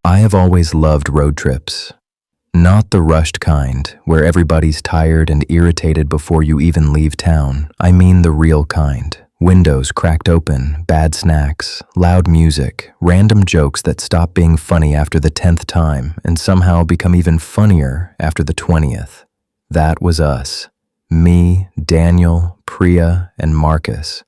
I have always loved road trips. Not the rushed kind, where everybody's tired and irritated before you even leave town. I mean the real kind. Windows cracked open, bad snacks, loud music, random jokes that stop being funny after the 10th time and somehow become even funnier after the 20th. That was us. Me, Daniel, Priya, and Marcus.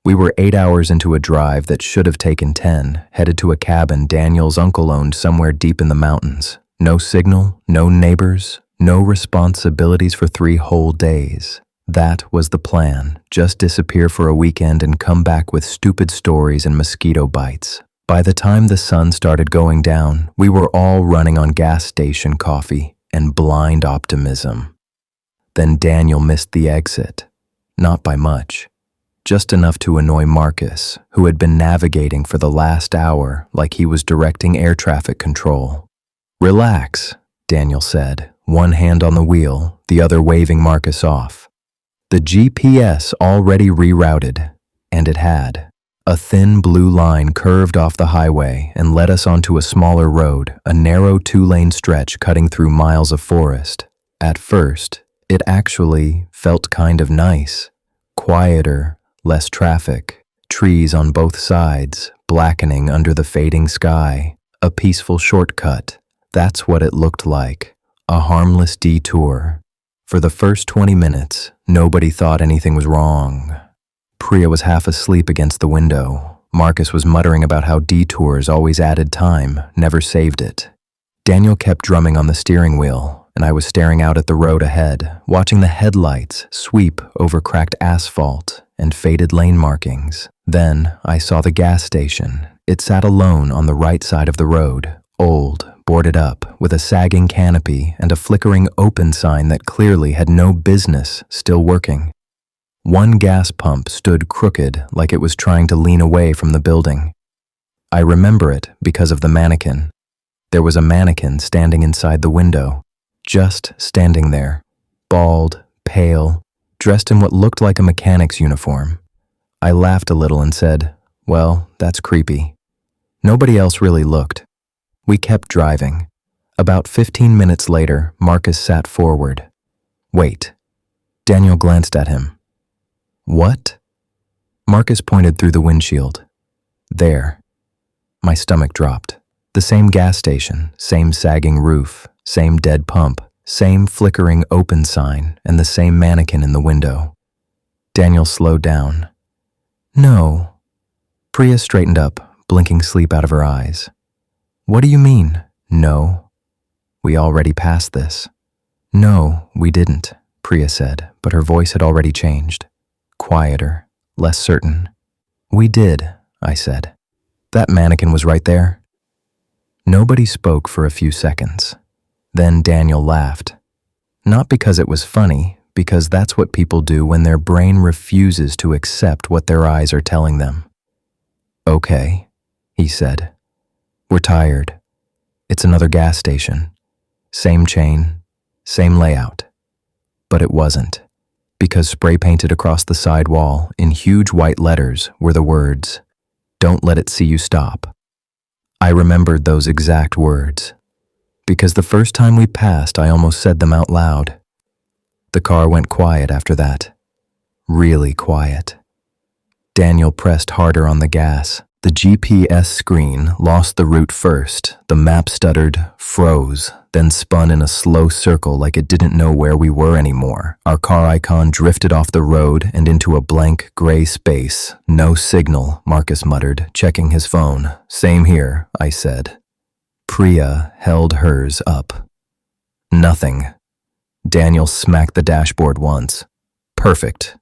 We were 8 hours into a drive that should have taken 10, headed to a cabin Daniel's uncle owned somewhere deep in the mountains. No signal, no neighbors, no responsibilities for 3 whole days. That was the plan. Just disappear for a weekend and come back with stupid stories and mosquito bites. By the time the sun started going down, we were all running on gas station coffee and blind optimism. Then Daniel missed the exit. Not by much. Just enough to annoy Marcus, who had been navigating for the last hour like he was directing air traffic control. "Relax," Daniel said, one hand on the wheel, the other waving Marcus off. The GPS already rerouted, and it had. A thin blue line curved off the highway and led us onto a smaller road, a narrow 2-lane stretch cutting through miles of forest. At first, it actually felt kind of nice. Quieter, less traffic, trees on both sides, blackening under the fading sky. A peaceful shortcut. That's what it looked like. A harmless detour. For the first 20 minutes, nobody thought anything was wrong. Priya was half asleep against the window. Marcus was muttering about how detours always added time, never saved it. Daniel kept drumming on the steering wheel, and I was staring out at the road ahead, watching the headlights sweep over cracked asphalt and faded lane markings. Then I saw the gas station. It sat alone on the right side of the road, old, boarded up, with a sagging canopy and a flickering open sign that clearly had no business still working. One gas pump stood crooked like it was trying to lean away from the building. I remember it because of the mannequin. There was a mannequin standing inside the window, just standing there, bald, pale, dressed in what looked like a mechanic's uniform. I laughed a little and said, "Well, that's creepy." Nobody else really looked. We kept driving. About 15 minutes later, Marcus sat forward. "Wait." Daniel glanced at him. "What?" Marcus pointed through the windshield. "There." My stomach dropped. The same gas station, same sagging roof, same dead pump, same flickering open sign, and the same mannequin in the window. Daniel slowed down. "No." Priya straightened up, blinking sleep out of her eyes. "What do you mean, no? We already passed this." "No, we didn't," Priya said, but her voice had already changed. Quieter, less certain. "We did," I said. "That mannequin was right there." Nobody spoke for a few seconds. Then Daniel laughed. Not because it was funny, because that's what people do when their brain refuses to accept what their eyes are telling them. "Okay," he said. "We're tired. It's another gas station. Same chain, same layout." But it wasn't, because spray painted across the side wall in huge white letters were the words, "Don't let it see you stop." I remembered those exact words, because the first time we passed, I almost said them out loud. The car went quiet after that. Really quiet. Daniel pressed harder on the gas. The GPS screen lost the route first. The map stuttered, froze, then spun in a slow circle like it didn't know where we were anymore. Our car icon drifted off the road and into a blank gray space. "No signal," Marcus muttered, checking his phone. "Same here," I said. Priya held hers up. "Nothing." Daniel smacked the dashboard once. "Perfect."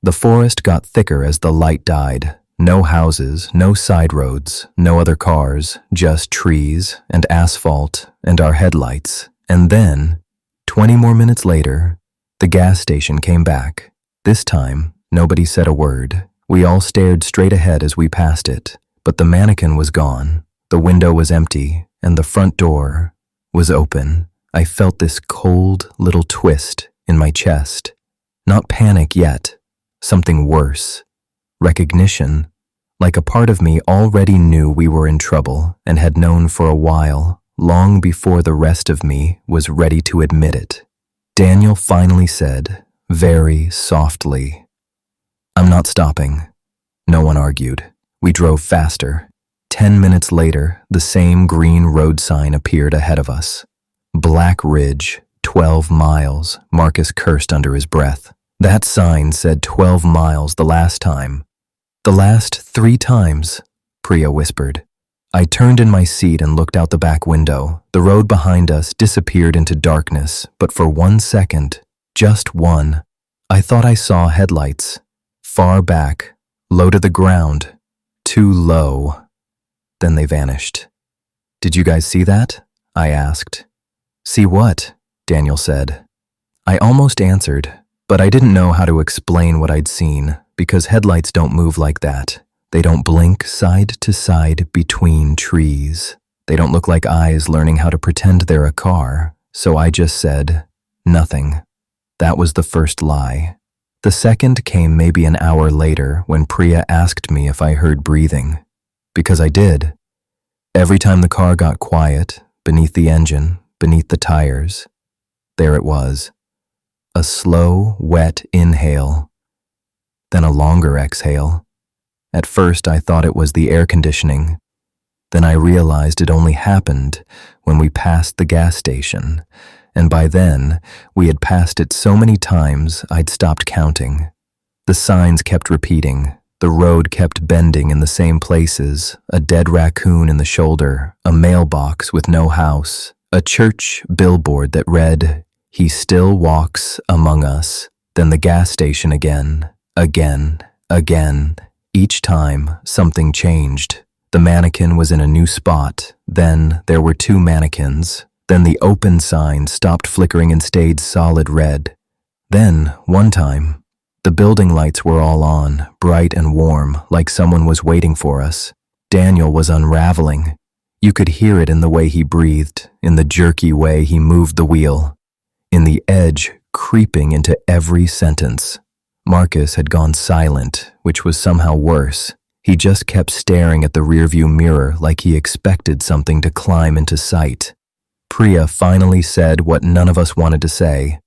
The forest got thicker as the light died. No houses, no side roads, no other cars, just trees and asphalt and our headlights. And then, 20 more minutes later, the gas station came back. This time, nobody said a word. We all stared straight ahead as we passed it. But the mannequin was gone, the window was empty, and the front door was open. I felt this cold little twist in my chest. Not panic yet, something worse. Recognition, Like a part of me already knew we were in trouble and had known for a while, long before the rest of me was ready to admit it. Daniel finally said, very softly, "I'm not stopping." No one argued. We drove faster. 10 minutes later, the same green road sign appeared ahead of us. Black Ridge, 12 miles, Marcus cursed under his breath. That sign said 12 miles the last time. "The last 3 times," Priya whispered. I turned in my seat and looked out the back window. The road behind us disappeared into darkness, but for 1 second, just one, I thought I saw headlights. Far back, low to the ground, too low. Then they vanished. "Did you guys see that?" I asked. "See what?" Daniel said. I almost answered, but I didn't know how to explain what I'd seen, because headlights don't move like that. They don't blink side to side between trees. They don't look like eyes learning how to pretend they're a car, so I just said, "Nothing." That was the first lie. The second came maybe an hour later when Priya asked me if I heard breathing. Because I did. Every time the car got quiet, beneath the engine, beneath the tires, there it was. A slow, wet inhale, then a longer exhale. At first I thought it was the air conditioning. Then I realized it only happened when we passed the gas station, and by then we had passed it so many times I'd stopped counting. The signs kept repeating. The road kept bending in the same places, a dead raccoon in the shoulder, a mailbox with no house, a church billboard that read, "He still walks among us," then the gas station again. Each time, something changed. The mannequin was in a new spot, then there were 2 mannequins, then the open sign stopped flickering and stayed solid red. Then, one time, the building lights were all on, bright and warm, like someone was waiting for us. Daniel was unraveling. You could hear it in the way he breathed, in the jerky way he moved the wheel, in the edge creeping into every sentence. Marcus had gone silent, which was somehow worse. He just kept staring at the rearview mirror like he expected something to climb into sight. Priya finally said what none of us wanted to say.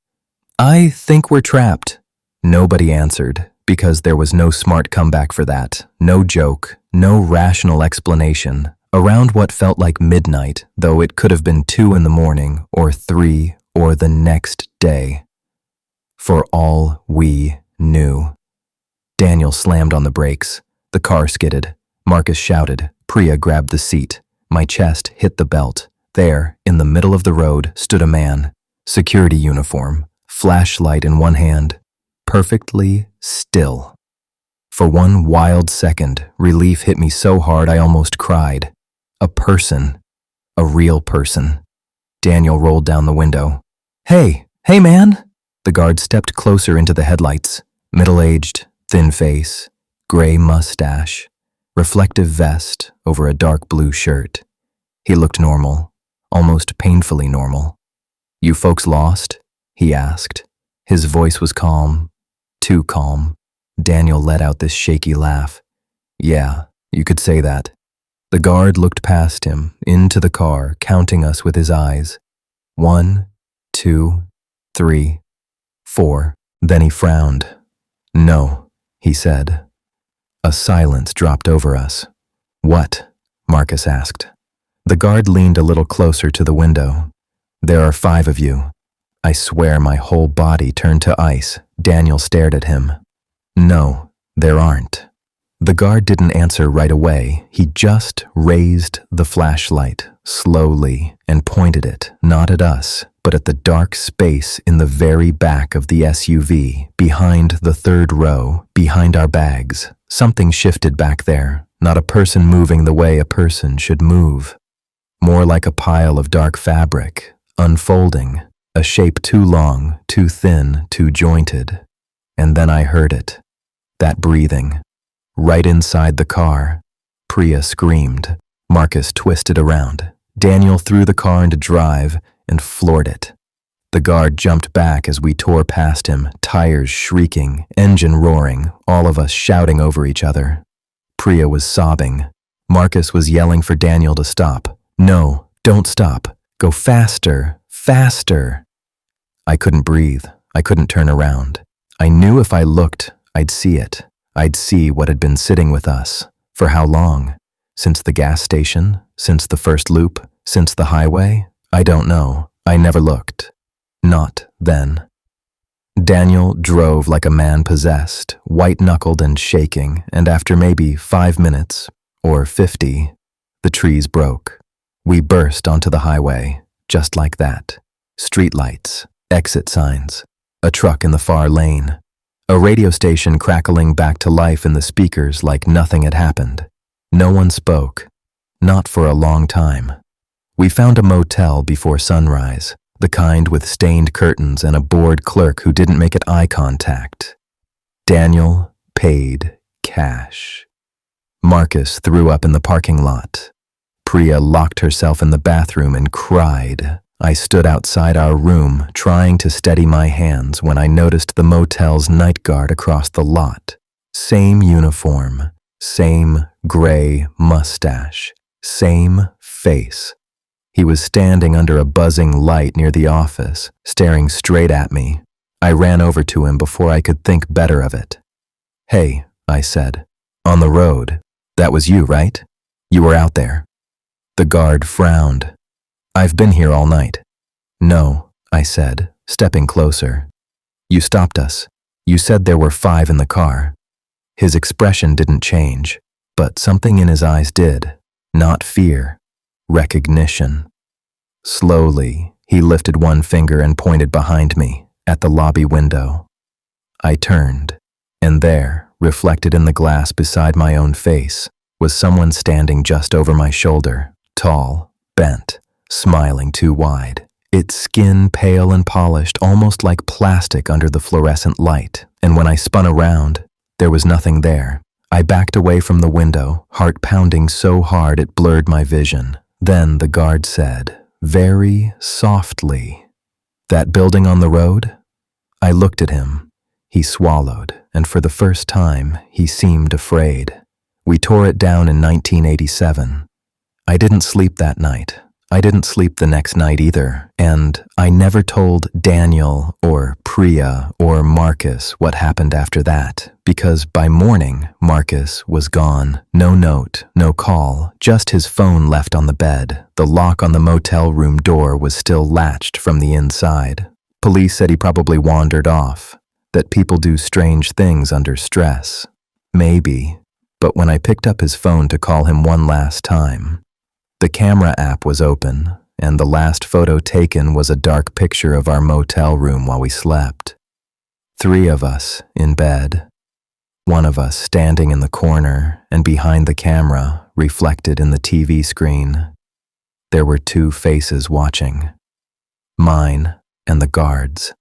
"I think we're trapped." Nobody answered, because there was no smart comeback for that, no joke, no rational explanation. Around what felt like midnight, though it could have been 2 in the morning, or 3, or the next day. For all we knew. Daniel slammed on the brakes. The car skidded. Marcus shouted. Priya grabbed the seat. My chest hit the belt. There, in the middle of the road, stood a man. Security uniform, flashlight in one hand, perfectly still. For one wild second, relief hit me so hard I almost cried. A person. A real person. Daniel rolled down the window. Hey man! The guard stepped closer into the headlights. Middle-aged, thin face, gray mustache, reflective vest over a dark blue shirt. He looked normal, almost painfully normal. "You folks lost?" he asked. His voice was calm, too calm. Daniel let out this shaky laugh. "Yeah, you could say that." The guard looked past him, into the car, counting us with his eyes. 1, 2, 3, 4. Then he frowned. "No," he said. A silence dropped over us. "What?" Marcus asked. The guard leaned a little closer to the window. "There are 5 of you." I swear my whole body turned to ice. Daniel stared at him. "No, there aren't." The guard didn't answer right away. He just raised the flashlight, slowly, and pointed it, not at us, but at the dark space in the very back of the SUV, behind the 3rd row, behind our bags. Something shifted back there, not a person moving the way a person should move. More like a pile of dark fabric, unfolding, a shape too long, too thin, too jointed. And then I heard it, that breathing. Right inside the car, Priya screamed. Marcus twisted around. Daniel threw the car into drive and floored it. The guard jumped back as we tore past him, tires shrieking, engine roaring, all of us shouting over each other. Priya was sobbing. Marcus was yelling for Daniel to stop. No, don't stop. Go faster, faster. I couldn't breathe. I couldn't turn around. I knew if I looked, I'd see it. I'd see what had been sitting with us. For how long? Since the gas station? Since the first loop? Since the highway? I don't know. I never looked. Not then. Daniel drove like a man possessed, white-knuckled and shaking, and after maybe 5 minutes, or 50, the trees broke. We burst onto the highway, just like that. Streetlights, exit signs, a truck in the far lane, a radio station crackling back to life in the speakers like nothing had happened. No one spoke, not for a long time. We found a motel before sunrise, the kind with stained curtains and a bored clerk who didn't make eye contact. Daniel paid cash. Marcus threw up in the parking lot. Priya locked herself in the bathroom and cried. I stood outside our room, trying to steady my hands when I noticed the motel's night guard across the lot. Same uniform, same gray mustache, same face. He was standing under a buzzing light near the office, staring straight at me. I ran over to him before I could think better of it. "Hey," I said. "On the road. That was you, right? You were out there." The guard frowned. "I've been here all night." "No," I said, stepping closer. "You stopped us. You said there were 5 in the car." His expression didn't change, but something in his eyes did. Not fear. Recognition. Slowly, he lifted one finger and pointed behind me, at the lobby window. I turned, and there, reflected in the glass beside my own face, was someone standing just over my shoulder, tall, bent, smiling too wide. Its skin pale and polished, almost like plastic under the fluorescent light, and when I spun around, there was nothing there. I backed away from the window, heart pounding so hard it blurred my vision. Then the guard said, very softly, "That building on the road?" I looked at him. He swallowed, and for the first time, he seemed afraid. "We tore it down in 1987. I didn't sleep that night. I didn't sleep the next night either, and I never told Daniel or Priya or Marcus what happened after that, because by morning, Marcus was gone. No note, no call, just his phone left on the bed. The lock on the motel room door was still latched from the inside. Police said he probably wandered off, that people do strange things under stress. Maybe, but when I picked up his phone to call him one last time, the camera app was open, and the last photo taken was a dark picture of our motel room while we slept. 3 of us in bed. One of us standing in the corner, and behind the camera, reflected in the TV screen, there were 2 faces watching. Mine and the guard's.